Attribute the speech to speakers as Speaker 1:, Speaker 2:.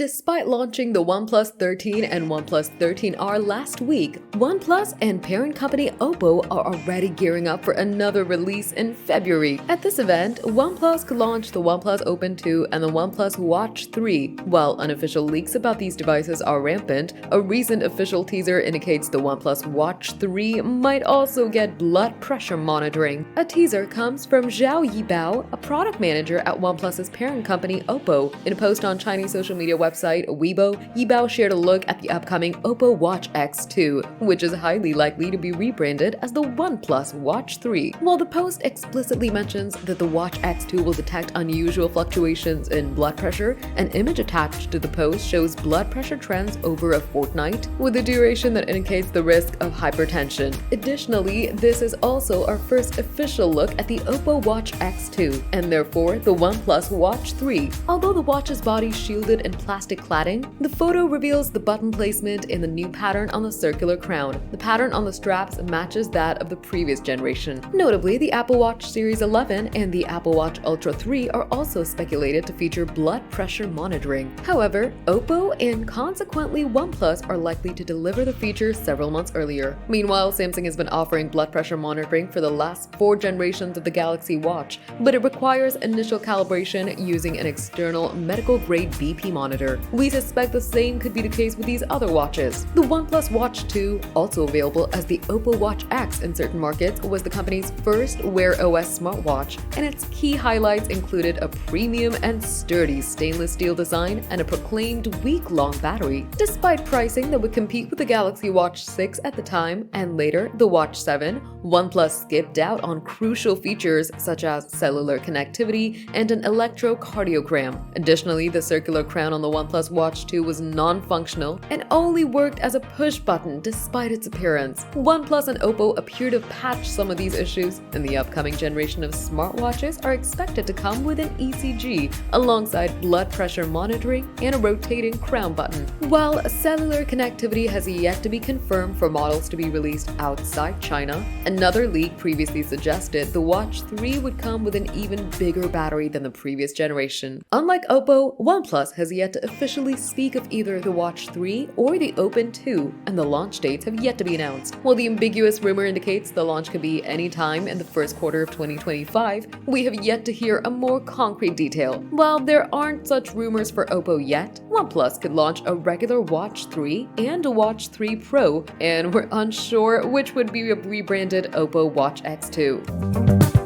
Speaker 1: Despite launching the OnePlus 13 and OnePlus 13R last week, OnePlus and parent company Oppo are already gearing up for another release in February. At this event, OnePlus could launch the OnePlus Open 2 and the OnePlus Watch 3. While unofficial leaks about these devices are rampant, a recent official teaser indicates the OnePlus Watch 3 might also get blood pressure monitoring. A teaser comes from Zhao Yibao, a product manager at OnePlus's parent company Oppo. In a post on Chinese social media website Weibo, Yibao shared a look at the upcoming Oppo Watch X2, which is highly likely to be rebranded as the OnePlus Watch 3. While the post explicitly mentions that the Watch X2 will detect unusual fluctuations in blood pressure, an image attached to the post shows blood pressure trends over a fortnight, with a duration that indicates the risk of hypertension. Additionally, this is also our first official look at the Oppo Watch X2, and therefore the OnePlus Watch 3. Although the watch's body is shielded in plastic cladding, the photo reveals the button placement in the new pattern on the circular crown. The pattern on the straps matches that of the previous generation. Notably, the Apple Watch Series 11 and the Apple Watch Ultra 3 are also speculated to feature blood pressure monitoring. However, Oppo and consequently OnePlus are likely to deliver the feature several months earlier. Meanwhile, Samsung has been offering blood pressure monitoring for the last 4 generations of the Galaxy Watch, but it requires initial calibration using an external medical-grade BP monitor. We suspect the same could be the case with these other watches. The OnePlus Watch 2, also available as the Oppo Watch X in certain markets, was the company's first Wear OS smartwatch, and its key highlights included a premium and sturdy stainless steel design and a proclaimed week-long battery. Despite pricing that would compete with the Galaxy Watch 6 at the time, and later the Watch 7, OnePlus skipped out on crucial features such as cellular connectivity and an electrocardiogram. Additionally, the circular crown on the OnePlus Watch 2 was non-functional and only worked as a push button despite its appearance. OnePlus and Oppo appear to have patched some of these issues, and the upcoming generation of smartwatches are expected to come with an ECG alongside blood pressure monitoring and a rotating crown button. While cellular connectivity has yet to be confirmed for models to be released outside China, another leak previously suggested the Watch 3 would come with an even bigger battery than the previous generation. Unlike Oppo, OnePlus has yet to officially speak of either the Watch 3 or the Open 2, and the launch dates have yet to be announced. While the ambiguous rumor indicates the launch could be any time in the first quarter of 2025, we have yet to hear a more concrete detail. While there aren't such rumors for Oppo yet, OnePlus could launch a regular Watch 3 and a Watch 3 Pro, and we're unsure which would be a rebranded Oppo Watch X2.